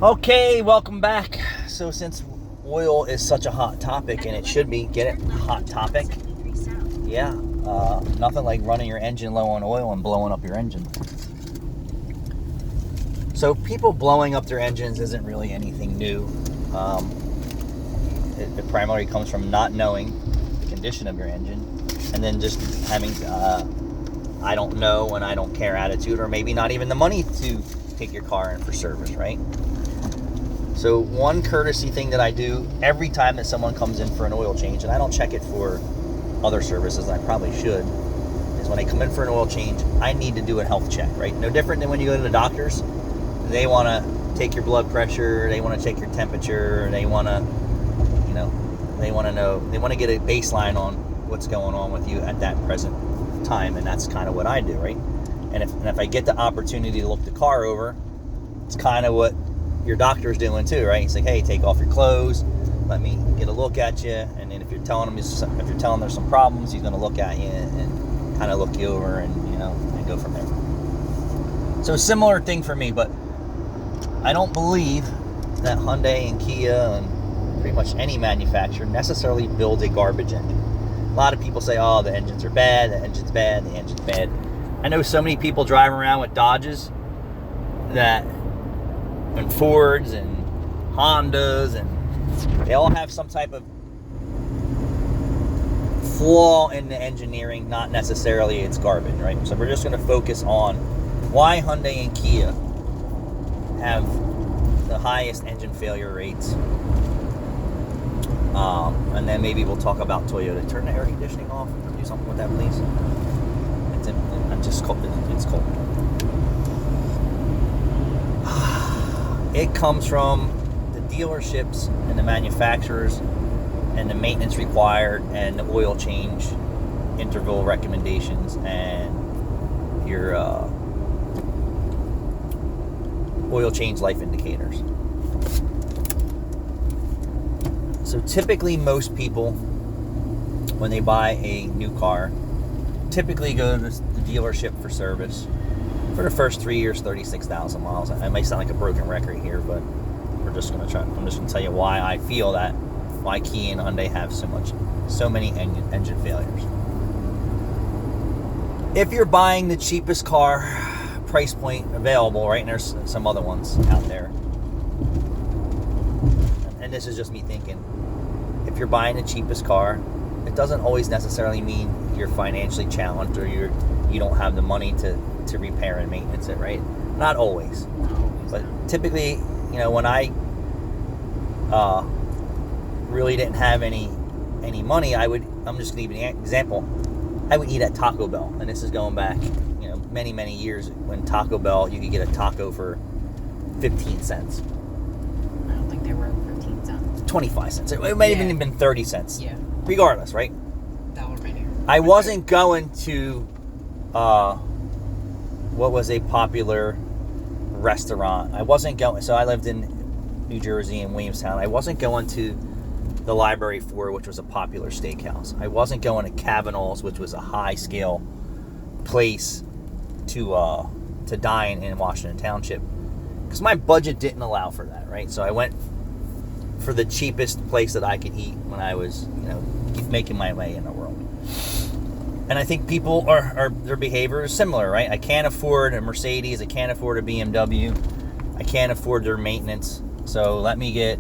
Okay, welcome back. So since oil is such a hot topic, and it should be, get it, hot topic. Yeah, nothing like running your engine low on oil and blowing up your engine. So people blowing up their engines isn't really anything new. It primarily comes from not knowing the condition of your engine, and then just having I don't know and I don't care attitude, or maybe not even the money to take your car in for service, right? So one courtesy thing that I do every time that someone comes in for an oil change, and I don't check it for other services, I probably should, is when they come in for an oil change, I need to do a health check, right? No different than when you go to the doctors. They want to take your blood pressure, they want to take your temperature, they want to, they want to get a baseline on what's going on with you at that present time, and that's kind of what I do, right? And if I get the opportunity to look the car over, it's kind of what your doctor's doing too, right? He's like, hey, take off your clothes, let me get a look at you, and then if you're telling there's some problems, he's going to look at you and kind of look you over, and go from there. So similar thing for me, but I don't believe that Hyundai and Kia and pretty much any manufacturer necessarily builds a garbage engine. A lot of people say, oh, the engines are bad, the engine's bad, the engine's bad. I know so many people driving around with Dodges and Fords and Hondas, and they all have some type of flaw in the engineering, not necessarily it's garbage, right? So we're just going to focus on why Hyundai and Kia have the highest engine failure rates, and then maybe we'll talk about Toyota. Turn the air conditioning off. Do something with that, please. It's cold. It comes from the dealerships and the manufacturers and the maintenance required and the oil change interval recommendations and your oil change life indicators. So typically most people, when they buy a new car, typically go to the dealership for service for the first 3 years, 36,000 miles. I may sound like a broken record here, but I'm just going to tell you why I feel that, why Kia and Hyundai have so many engine failures. If you're buying the cheapest car price point available, right, and there's some other ones out there, and this is just me thinking, if you're buying the cheapest car, it doesn't always necessarily mean you're financially challenged or you don't have the money to repair and maintenance it, right? Not always. But typically, when I really didn't have any money, I'm just going to give you an example. I would eat at Taco Bell, and this is going back, many, many years when Taco Bell, you could get a taco for 15 cents. I don't think they were 15 cents. 25 cents. It may have even been 30 cents. Yeah. Regardless, right? That would have been here. I wasn't going to what was a popular restaurant. So I lived in New Jersey in Williamstown. I wasn't going to the Library 4, which was a popular steakhouse. I wasn't going to Cavanaugh's, which was a high scale place to dine in Washington Township, because my budget didn't allow for that, right? So I went for the cheapest place that I could eat when I was, making my way in the world. And I think people their behavior is similar, right? I can't afford a Mercedes, I can't afford a BMW, I can't afford their maintenance, so let me get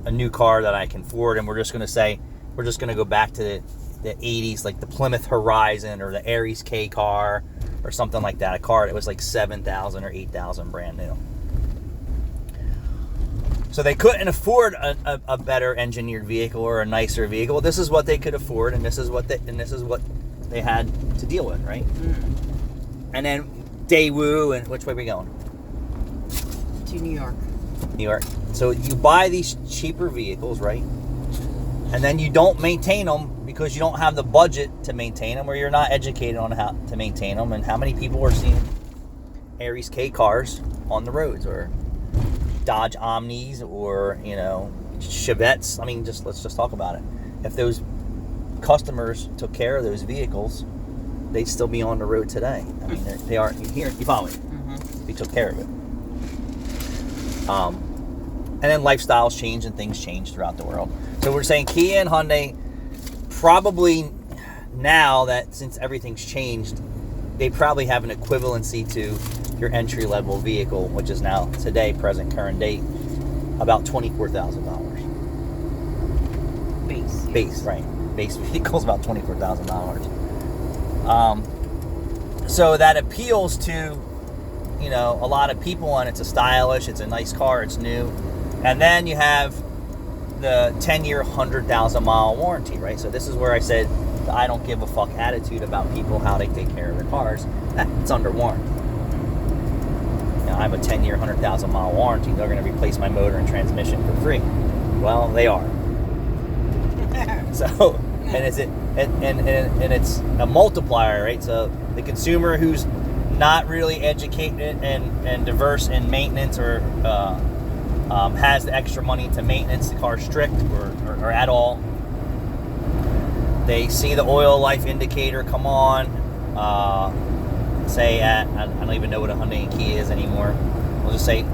a new car that I can afford. And we're just going to go back to the 80s, like the Plymouth Horizon or the Aries K car or something like that, a car that was like 7,000 or 8,000 brand new. So they couldn't afford a better engineered vehicle or a nicer vehicle. This is what they could afford, and this is what they had to deal with, right? And then Daewoo, and which way are we going? To New York. New York. So you buy these cheaper vehicles, right? And then you don't maintain them because you don't have the budget to maintain them, or you're not educated on how to maintain them. And how many people are seeing Aries K cars on the roads, or Dodge Omnis, or Chevettes? I mean, let's just talk about it. If those customers took care of those vehicles, they'd still be on the road today. I mean, they are here. You follow me? Mm-hmm. We took care of it. And then lifestyles change and things change throughout the world. So we're saying Kia and Hyundai probably now that since everything's changed, they probably have an equivalency to your entry level vehicle, which is now today, present current date, about $24,000. Base. Yeah. Base, right? Base vehicle's about $24,000. So that appeals to, you know, a lot of people, and it's a stylish, it's a nice car, it's new. And then you have the 10-year, 100,000-mile warranty, right? So this is where I said the I don't give a fuck attitude about people, how they take care of their cars. It's under warranty. You know, I have a 10-year, 100,000-mile warranty. They're going to replace my motor and transmission for free. Well, they are. So, and it's a multiplier, right? So the consumer who's not really educated and diverse in maintenance or has the extra money to maintenance the car strict or at all. They see the oil life indicator come on, say at, I don't even know what a Hyundai and Kia is anymore. We'll just say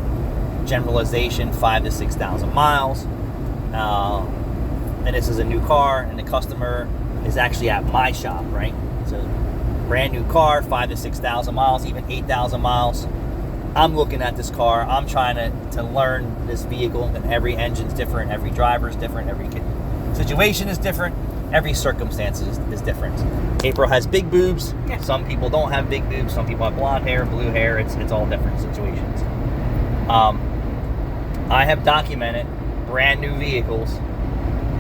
generalization, 5,000 to 6,000 miles. And this is a new car, and the customer is actually at my shop, right? So brand new car, 5,000 to 6,000 miles, even 8,000 miles. I'm looking at this car. I'm trying to learn this vehicle, and every engine's different, every driver is different, every situation is different, every circumstance is different. April has big boobs. Yeah. Some people don't have big boobs. Some people have blonde hair, blue hair. It's all different situations. I have documented brand new vehicles.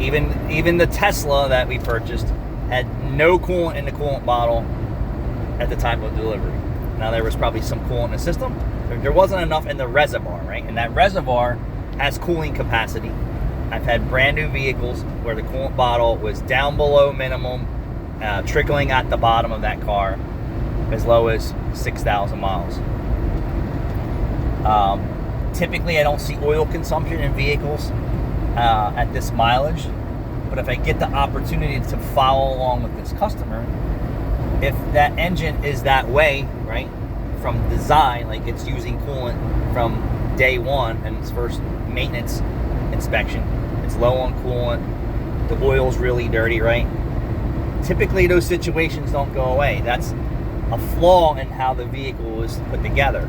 Even the Tesla that we purchased had no coolant in the coolant bottle at the time of delivery. Now, there was probably some coolant in the system. There wasn't enough in the reservoir, right? And that reservoir has cooling capacity. I've had brand new vehicles where the coolant bottle was down below minimum, trickling at the bottom of that car, as low as 6,000 miles. Typically, I don't see oil consumption in vehicles at this mileage, but if I get the opportunity to follow along with this customer, if that engine is that way, right, from design, like it's using coolant from day one and its first maintenance inspection, it's low on coolant, the oil's really dirty, right? Typically those situations don't go away. That's a flaw in how the vehicle is put together.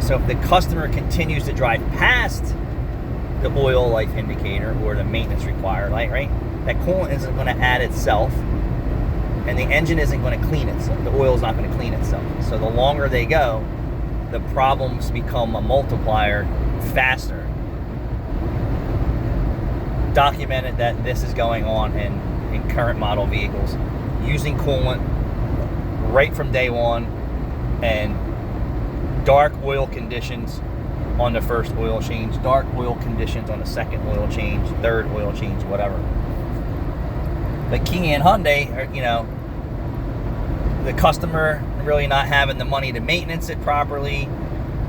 So if the customer continues to drive past the oil life indicator or the maintenance required light, right, that coolant isn't going to add itself, and the engine isn't going to clean itself. The oil's not going to clean itself. So the longer they go, the problems become a multiplier faster. Documented that this is going on in current model vehicles, using coolant right from day one, and dark oil conditions on the first oil change, dark oil conditions on the second oil change, third oil change, whatever. But Kia and Hyundai are, you know, the customer really not having the money to maintenance it properly.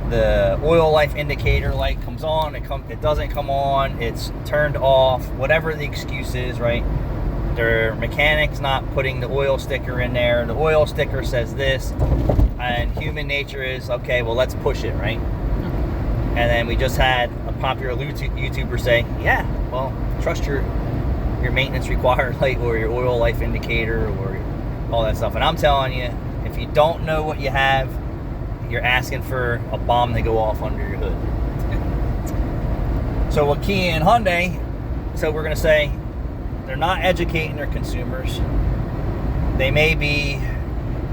The oil life indicator light comes on, it doesn't come on, it's turned off, whatever the excuse is, right? Their mechanic's not putting the oil sticker in there. The oil sticker says this, and human nature is, okay, well, let's push it, right? And then we just had a popular YouTuber say, yeah, well, trust your maintenance required light or your oil life indicator or all that stuff. And I'm telling you, if you don't know what you have, you're asking for a bomb to go off under your hood. So with Kia and Hyundai, so we're going to say they're not educating their consumers. They may be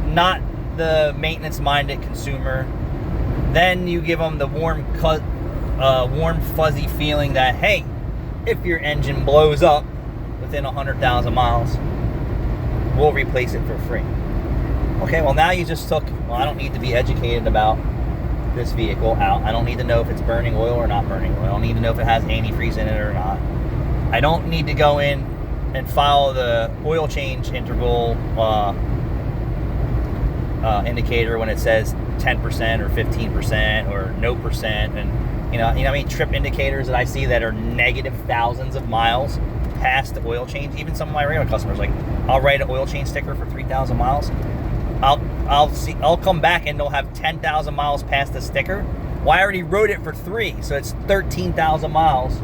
not the maintenance-minded consumer. Then you give them the warm, fuzzy feeling that, hey, if your engine blows up within 100,000 miles, we'll replace it for free. Okay, well, now you just took, well, I don't need to be educated about this vehicle out. I don't need to know if it's burning oil or not burning oil. I don't need to know if it has antifreeze in it or not. I don't need to go in and follow the oil change interval indicator when it says 10% or 15% or no percent. And you know I mean, trip indicators that I see that are negative thousands of miles past the oil change. Even some of my regular customers, like, I'll write an oil change sticker for 3,000 miles. I'll come back and they'll have 10,000 miles past the sticker, Well, I already rode it for 3, so it's 13,000 miles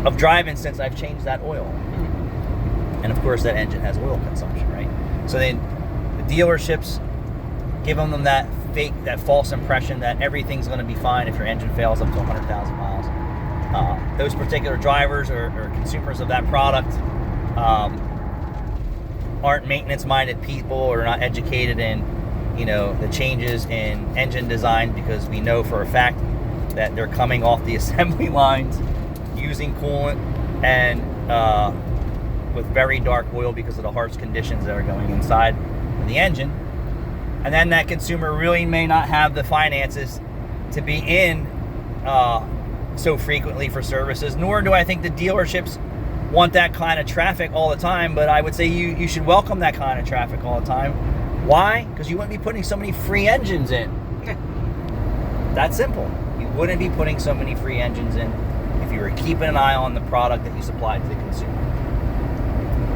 of driving since I've changed that oil. And of course, that engine has oil consumption, right? So then the dealerships give them that false impression that everything's going to be fine if your engine fails up to 100,000 miles. Those particular drivers or consumers of that product aren't maintenance-minded people or not educated in, the changes in engine design, because we know for a fact that they're coming off the assembly lines using coolant and with very dark oil because of the harsh conditions that are going inside of the engine. And then that consumer really may not have the finances to be in so frequently for services, nor do I think the dealerships want that kind of traffic all the time. But I would say you should welcome that kind of traffic all the time. Why? Because you wouldn't be putting so many free engines in. That's simple. You wouldn't be putting so many free engines in if you were keeping an eye on the product that you supply to the consumer.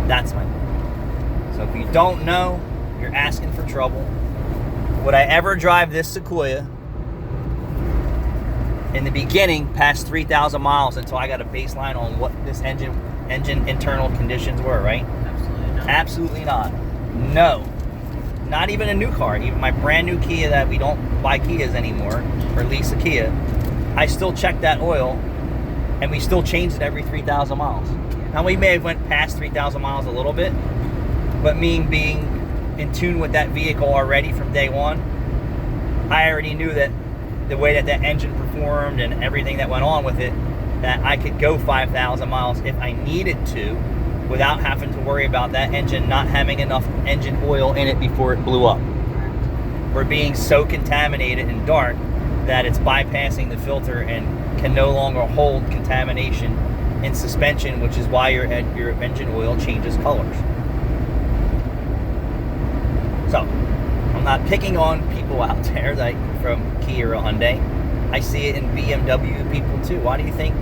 That's my point. So if you don't know, you're asking for trouble. Would I ever drive this Sequoia in the beginning past 3,000 miles until I got a baseline on what this engine internal conditions were, right? Absolutely not. Absolutely not. No. Not even a new car. Even my brand new Kia that we don't buy Kias anymore, or lease a Kia, I still check that oil, and we still change it every 3,000 miles. Now, we may have went past 3,000 miles a little bit, but me being in tune with that vehicle already from day one, I already knew that the way that engine performed and everything that went on with it, that I could go 5,000 miles if I needed to without having to worry about that engine not having enough engine oil in it before it blew up, or being so contaminated and dark that it's bypassing the filter and can no longer hold contamination in suspension, which is why your engine oil changes colors. So, I'm not picking on people out there like from Kia or Hyundai. I see it in BMW people too. Why do you think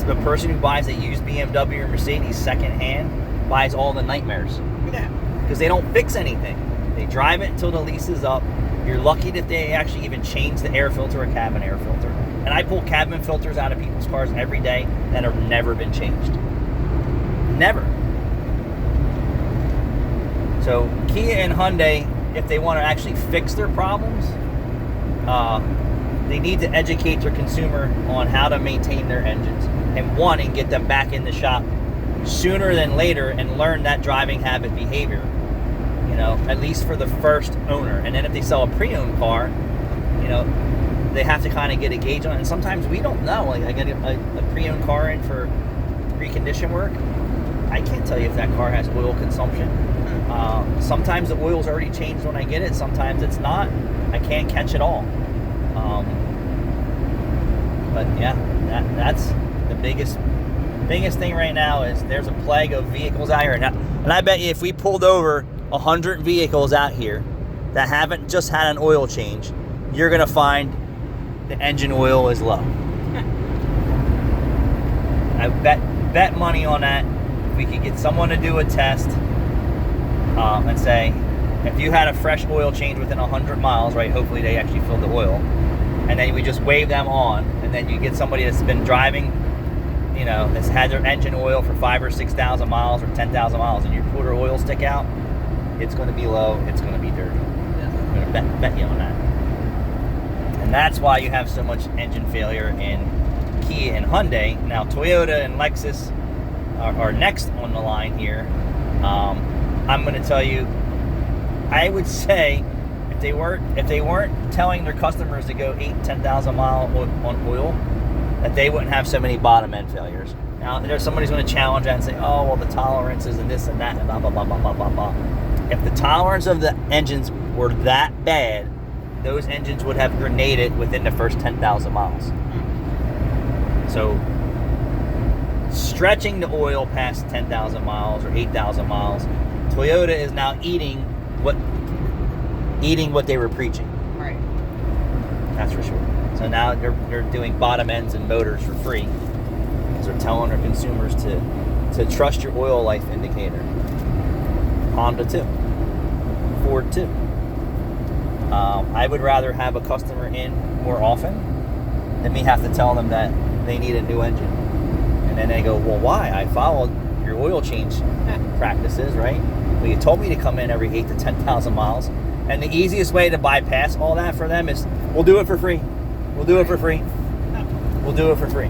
the person who buys a used BMW or Mercedes secondhand buys all the nightmares? Yeah. Because they don't fix anything. They drive it until the lease is up. You're lucky that they actually even change the air filter or cabin air filter. And I pull cabin filters out of people's cars every day that have never been changed. Never. So Kia and Hyundai, if they want to actually fix their problems, they need to educate their consumer on how to maintain their engines and get them back in the shop sooner than later and learn that driving habit behavior, at least for the first owner. And then if they sell a pre-owned car, they have to kind of get a gauge on it. And sometimes we don't know. Like I get a pre-owned car in for recondition work. I can't tell you if that car has oil consumption. Sometimes the oil's already changed when I get it. Sometimes it's not. I can't catch it all. But yeah, that's the biggest thing right now is there's a plague of vehicles out here now. And I bet you if we pulled over 100 vehicles out here that haven't just had an oil change, you're going to find the engine oil is low. I bet money on that. If we could get someone to do a test and say, if you had a fresh oil change within 100 miles, right, hopefully they actually filled the oil, and then we just wave them on, and then you get somebody that's been driving, that's had their engine oil for 5,000 or 6,000 miles or 10,000 miles, and you pull their oil stick out, it's going to be low, it's going to be dirty. Yeah. I'm going to bet you on that. And that's why you have so much engine failure in Kia and Hyundai. Now Toyota and Lexus are next on the line here. I'm going to tell you, I would say if they weren't telling their customers to go 8,000-10,000 miles on oil, that they wouldn't have so many bottom end failures. Now somebody's going to challenge that and say, oh well, the tolerances and this and that and blah blah blah blah blah blah blah. If the tolerance of the engines were that bad, those engines would have grenaded within the first 10,000 miles. So stretching the oil past 10,000 miles or 8,000 miles, Toyota is now eating what they were preaching. Right. That's for sure. So now they're doing bottom ends and motors for free because they're telling their consumers to trust your oil life indicator. Honda too. Ford too. I would rather have a customer in more often than me have to tell them that they need a new engine. And then they go, well, why? I followed your oil change practices, right? Well, you told me to come in every 8 to 10,000 miles. And the easiest way to bypass all that for them is, we'll do it for free. We'll do it for free. We'll do it for free.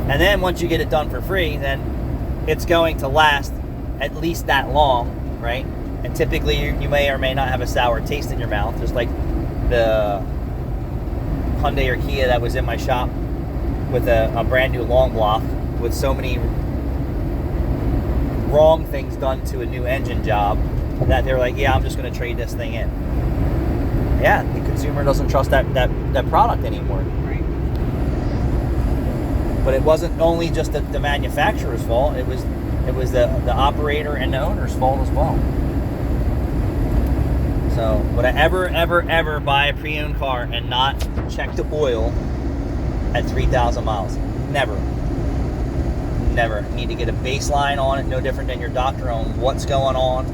And then once you get it done for free, then it's going to last at least that long, right? And typically you may or may not have a sour taste in your mouth, just like the Hyundai or Kia that was in my shop with a brand new long block with so many wrong things done to a new engine job that they're like, yeah, I'm just going to trade this thing in. Yeah, the consumer doesn't trust that product anymore. Right. But it wasn't only just the manufacturer's fault. It was the operator and the owner's fault as well. So would I ever buy a pre-owned car and not check the oil at 3,000 miles? Never. Never. You need to get a baseline on it, no different than your doctor, on what's going on.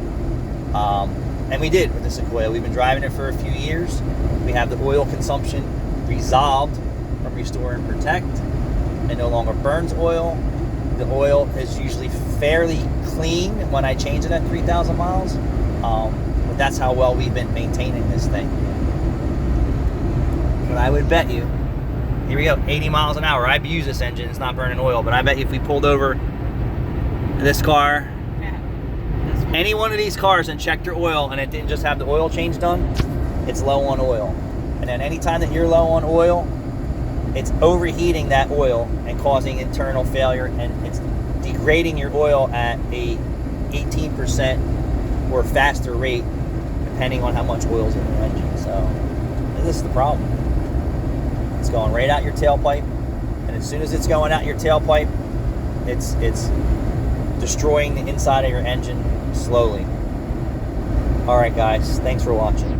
And we did with the Sequoia. We've been driving it for a few years. We have the oil consumption resolved from Restore and Protect. It no longer burns oil. The oil is usually fairly clean when I change it at 3,000 miles. But that's how well we've been maintaining this thing. But I would bet you, here we go, 80 miles an hour. I've used this engine, it's not burning oil, but I bet you if we pulled over this car, any one of these cars, and checked your oil and it didn't just have the oil change done, it's low on oil. And then anytime that you're low on oil, it's overheating that oil and causing internal failure, and it's degrading your oil at a 18% or faster rate depending on how much oil's in the engine. So this is the problem. It's going right out your tailpipe, and as soon as it's going out your tailpipe, it's destroying the inside of your engine slowly. All right, guys, thanks for watching.